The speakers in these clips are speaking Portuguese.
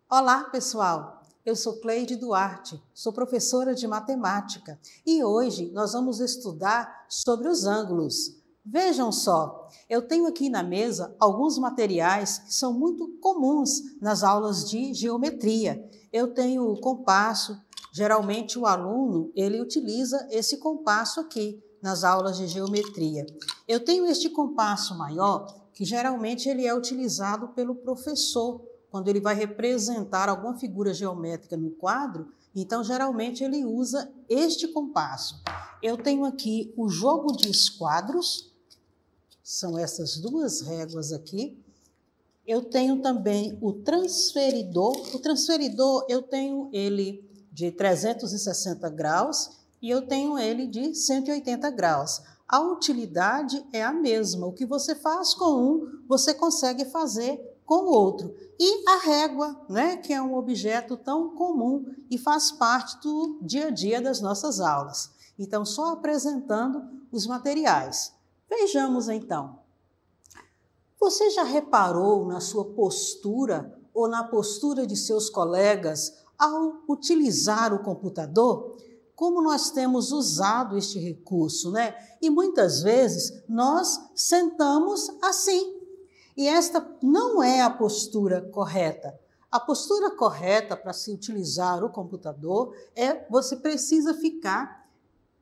Olá, pessoal! Eu sou Cleide Duarte, sou professora de matemática e hoje nós vamos estudar sobre os ângulos. Vejam só, eu tenho aqui na mesa alguns materiais que são muito comuns nas aulas de geometria. Eu tenho o compasso, geralmente o aluno ele utiliza esse compasso aqui nas aulas de geometria. Eu tenho este compasso maior, que geralmente ele é utilizado pelo professor, quando ele vai representar alguma figura geométrica no quadro, então geralmente ele usa este compasso. Eu tenho aqui o jogo de esquadros, são essas duas réguas aqui. Eu tenho também o transferidor. O transferidor eu tenho ele de 360 graus e eu tenho ele de 180 graus. A utilidade é a mesma. O que você faz com um, você consegue fazer com o outro. E a régua, né, que é um objeto tão comum e faz parte do dia a dia das nossas aulas. Então, só apresentando os materiais. Vejamos então. Você já reparou na sua postura ou na postura de seus colegas ao utilizar o computador? Como nós temos usado este recurso, né? E muitas vezes nós sentamos assim. E esta não é a postura correta. A postura correta para se utilizar o computador é você precisa ficar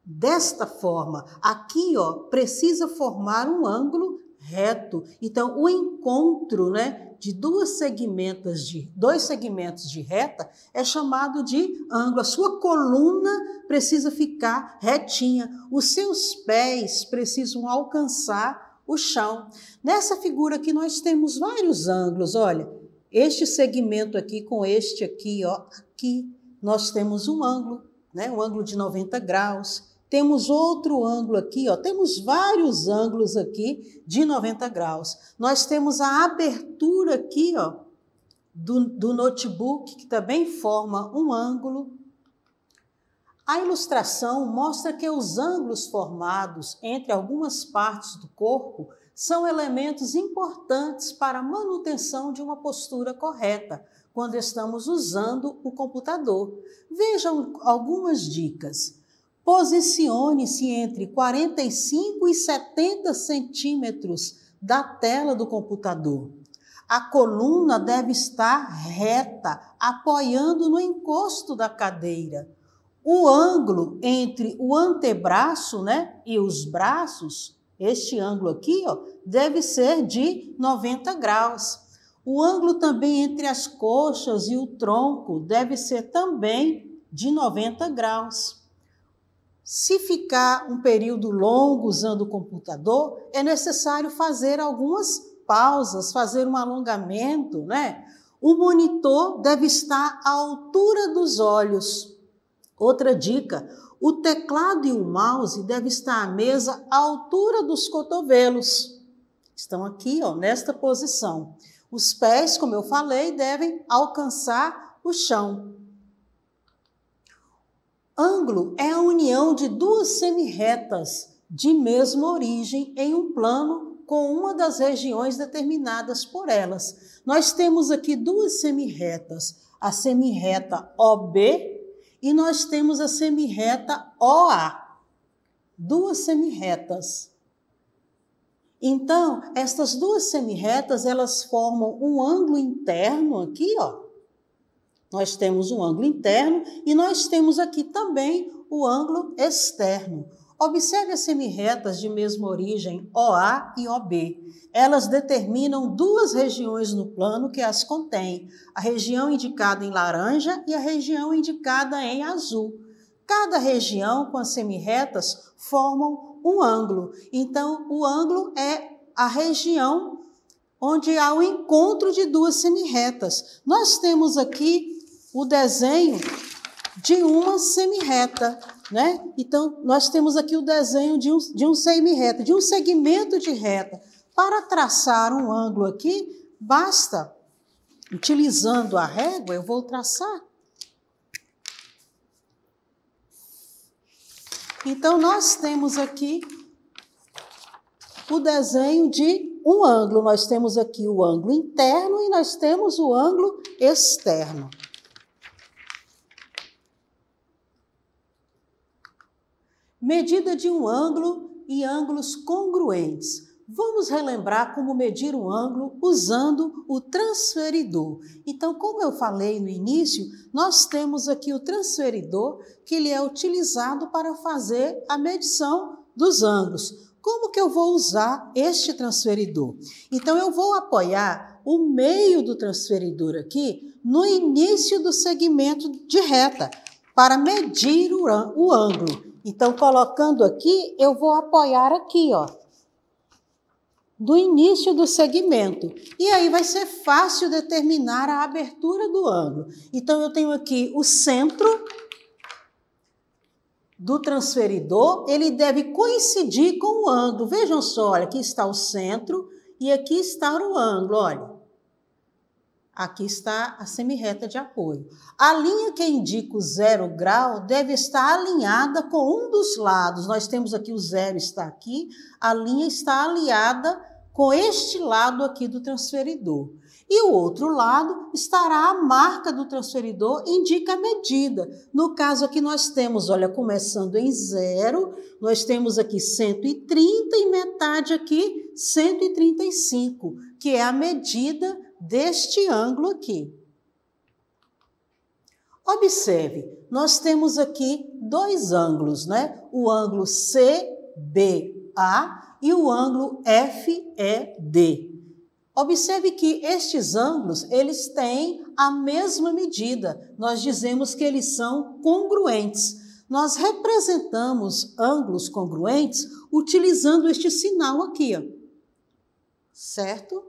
desta forma. Aqui, ó, precisa formar um ângulo reto. Então, o encontro, né, de dois segmentos de reta é chamado de ângulo. A sua coluna precisa ficar retinha. Os seus pés precisam alcançar o chão. Nessa figura aqui nós temos vários ângulos, olha, este segmento aqui com este aqui, ó, aqui nós temos um ângulo, né, um ângulo de 90 graus, temos outro ângulo aqui, ó, temos vários ângulos aqui de 90 graus. Nós temos a abertura aqui, ó, do notebook, que também forma um ângulo. A ilustração mostra que os ângulos formados entre algumas partes do corpo são elementos importantes para a manutenção de uma postura correta quando estamos usando o computador. Vejam algumas dicas. Posicione-se entre 45 e 70 centímetros da tela do computador. A coluna deve estar reta, apoiando no encosto da cadeira. O ângulo entre o antebraço, né, e os braços, este ângulo aqui, ó, deve ser de 90 graus. O ângulo também entre as coxas e o tronco deve ser também de 90 graus. Se ficar um período longo usando o computador, é necessário fazer algumas pausas, fazer um alongamento, né? O monitor deve estar à altura dos olhos. Outra dica, o teclado e o mouse devem estar à mesa à altura dos cotovelos. Estão aqui, ó, nesta posição. Os pés, como eu falei, devem alcançar o chão. Ângulo é a união de duas semirretas de mesma origem em um plano com uma das regiões determinadas por elas. Nós temos aqui duas semirretas, a semirreta OB e nós temos a semirreta OA, duas semirretas. Então, estas duas semirretas, elas formam um ângulo interno aqui, ó. Nós temos um ângulo interno e nós temos aqui também o ângulo externo. Observe as semirretas de mesma origem, OA e OB. Elas determinam duas regiões no plano que as contêm, a região indicada em laranja e a região indicada em azul. Cada região com as semirretas formam um ângulo. Então, o ângulo é a região onde há o encontro de duas semirretas. Nós temos aqui o desenho de uma semirreta, né? Então, nós temos aqui o desenho de um semirreta, de um segmento de reta. Para traçar um ângulo aqui, basta, utilizando a régua, eu vou traçar. Então, nós temos aqui o desenho de um ângulo. Nós temos aqui o ângulo interno e nós temos o ângulo externo. Medida de um ângulo e ângulos congruentes. Vamos relembrar como medir um ângulo usando o transferidor. Então, como eu falei no início, nós temos aqui o transferidor, que ele é utilizado para fazer a medição dos ângulos. Como que eu vou usar este transferidor? Então, eu vou apoiar o meio do transferidor aqui no início do segmento de reta, para medir o ângulo. Então, colocando aqui, eu vou apoiar aqui, ó, do início do segmento. E aí vai ser fácil determinar a abertura do ângulo. Então, eu tenho aqui o centro do transferidor, ele deve coincidir com o ângulo. Vejam só, olha, aqui está o centro e aqui está o ângulo, olha. Aqui está a semirreta de apoio. A linha que indica o 0 grau deve estar alinhada com um dos lados. Nós temos aqui o 0 está aqui, a linha está alinhada com este lado aqui do transferidor. E o outro lado estará a marca do transferidor, indica a medida. No caso aqui nós temos, olha, começando em 0, nós temos aqui 130 e metade aqui 135, que é a medida deste ângulo aqui. Observe, nós temos aqui dois ângulos, né? O ângulo CBA e o ângulo FED. Observe que estes ângulos, eles têm a mesma medida. Nós dizemos que eles são congruentes. Nós representamos ângulos congruentes utilizando este sinal aqui, ó. Certo?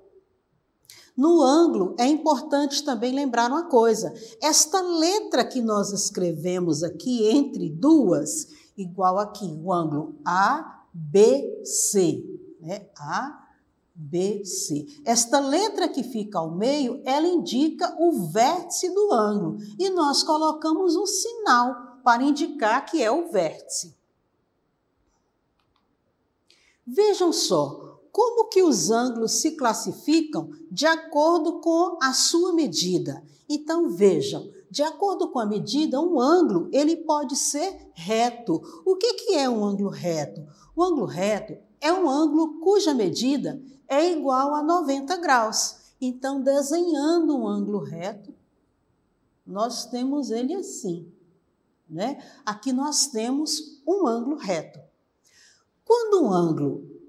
No ângulo, é importante também lembrar uma coisa. Esta letra que nós escrevemos aqui entre duas, igual aqui, o ângulo ABC, né? ABC. Esta letra que fica ao meio, ela indica o vértice do ângulo. E nós colocamos um sinal para indicar que é o vértice. Vejam só. Como que os ângulos se classificam de acordo com a sua medida? Então, vejam, de acordo com a medida, um ângulo ele pode ser reto. O que é um ângulo reto? O ângulo reto é um ângulo cuja medida é igual a 90 graus. Então, desenhando um ângulo reto, nós temos ele assim, né? Aqui nós temos um ângulo reto.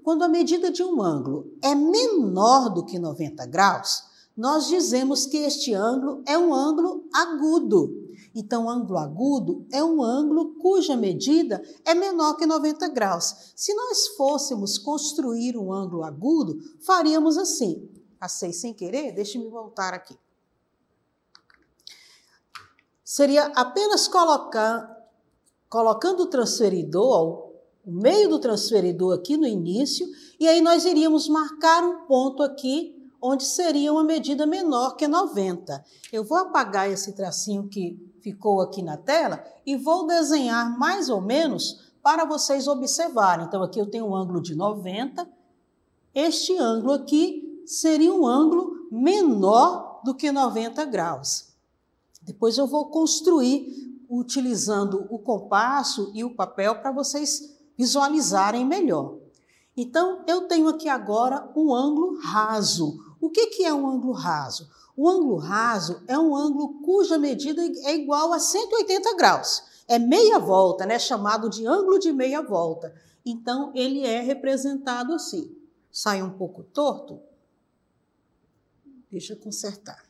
Quando a medida de um ângulo é menor do que 90 graus, nós dizemos que este ângulo é um ângulo agudo. Então, o ângulo agudo é um ângulo cuja medida é menor que 90 graus. Se nós fôssemos construir um ângulo agudo, faríamos assim. Passei sem querer, deixe-me voltar aqui. Seria apenas colocando o transferidor, o meio do transferidor aqui no início, e aí nós iríamos marcar um ponto aqui, onde seria uma medida menor que 90. Eu vou apagar esse tracinho que ficou aqui na tela e vou desenhar mais ou menos para vocês observarem. Então, aqui eu tenho um ângulo de 90. Este ângulo aqui seria um ângulo menor do que 90 graus. Depois eu vou construir utilizando o compasso e o papel para vocês visualizarem melhor. Então, eu tenho aqui agora um ângulo raso. O que é um ângulo raso? O ângulo raso é um ângulo cuja medida é igual a 180 graus. É meia volta, né? Chamado de ângulo de meia volta. Então, ele é representado assim. Sai um pouco torto. Deixa eu consertar.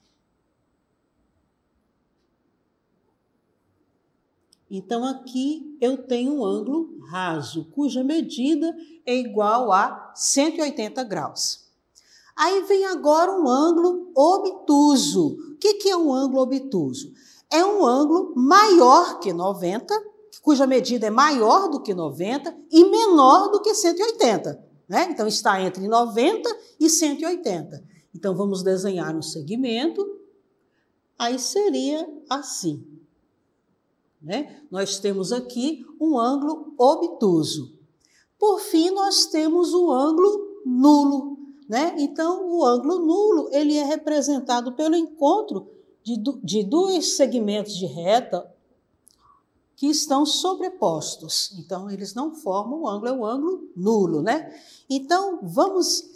Então, aqui eu tenho um ângulo raso, cuja medida é igual a 180 graus. Aí vem agora um ângulo obtuso. O que é um ângulo obtuso? É um ângulo maior que 90, cuja medida é maior do que 90 e menor do que 180. Né? Então, está entre 90 e 180. Então, vamos desenhar um segmento. Aí seria assim. Né? Nós temos aqui um ângulo obtuso. Por fim, nós temos o ângulo nulo. né? Então, o ângulo nulo ele é representado pelo encontro de dois segmentos de reta que estão sobrepostos. Então, eles não formam o ângulo, é o ângulo nulo, né? Então, vamos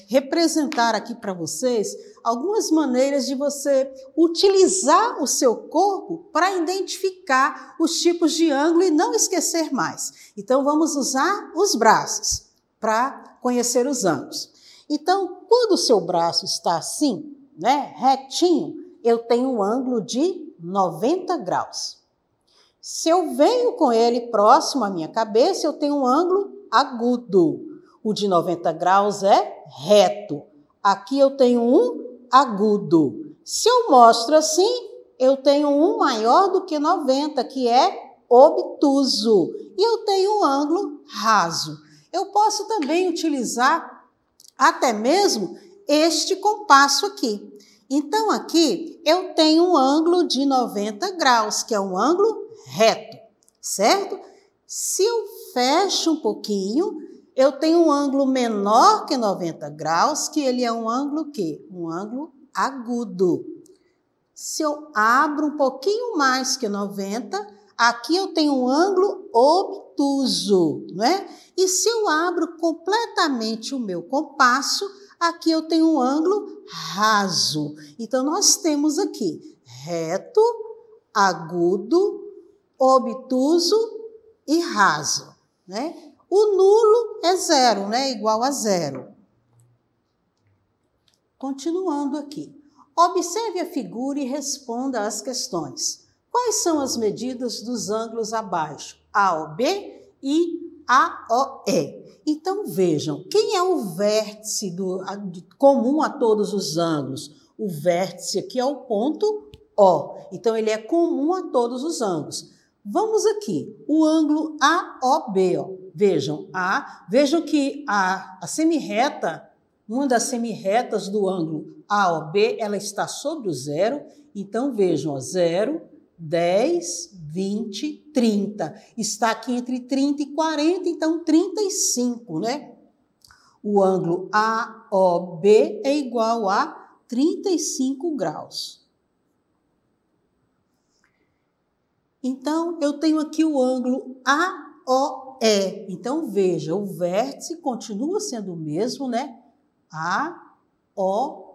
representar aqui para vocês algumas maneiras de você utilizar o seu corpo para identificar os tipos de ângulo e não esquecer mais. Então, vamos usar os braços para conhecer os ângulos. Então, quando o seu braço está assim, né, retinho, eu tenho um ângulo de 90 graus. Se eu venho com ele próximo à minha cabeça, eu tenho um ângulo agudo. O de 90 graus é reto. Aqui eu tenho um agudo. Se eu mostro assim, eu tenho um maior do que 90, que é obtuso. E eu tenho um ângulo raso. Eu posso também utilizar até mesmo este compasso aqui. Então, aqui eu tenho um ângulo de 90 graus, que é um ângulo reto, certo? Se eu fecho um pouquinho, eu tenho um ângulo menor que 90 graus, que ele é um ângulo quê? Um ângulo agudo. Se eu abro um pouquinho mais que 90, aqui eu tenho um ângulo obtuso, né? E se eu abro completamente o meu compasso, aqui eu tenho um ângulo raso. Então, nós temos aqui reto, agudo, obtuso e raso, né? O nulo é zero, né? Igual a zero. Continuando aqui. Observe a figura e responda às questões. Quais são as medidas dos ângulos abaixo? AOB e AOE. Então, vejam, quem é o vértice comum a todos os ângulos? O vértice aqui é o ponto O. Então, ele é comum a todos os ângulos. Vamos aqui, o ângulo AOB. Ó. Vejam que a semirreta, uma das semirretas do ângulo AOB, ela está sobre o zero. Então, vejam, ó, 0, 10, 20, 30. Está aqui entre 30 e 40, então 35, né? O ângulo AOB é igual a 35 graus. Então, eu tenho aqui o ângulo AOE. Então, veja, o vértice continua sendo o mesmo, né? AOE.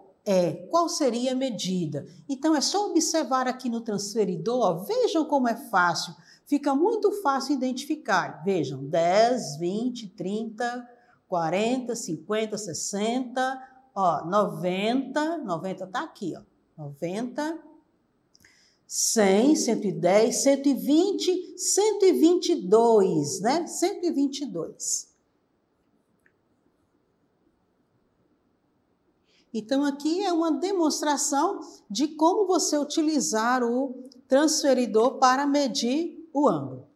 Qual seria a medida? Então, é só observar aqui no transferidor, ó, vejam como é fácil. Fica muito fácil identificar. Vejam, 10, 20, 30, 40, 50, 60, ó, 90. 90 está aqui, ó. 90, 100, 110, 120, 122, né? 122. Então, aqui é uma demonstração de como você utilizar o transferidor para medir o ângulo.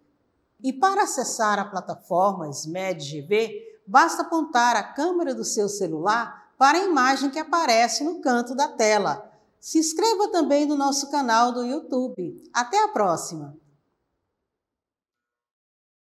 E para acessar a plataforma SMED-GV, basta apontar a câmera do seu celular para a imagem que aparece no canto da tela. Se inscreva também no nosso canal do YouTube. Até a próxima!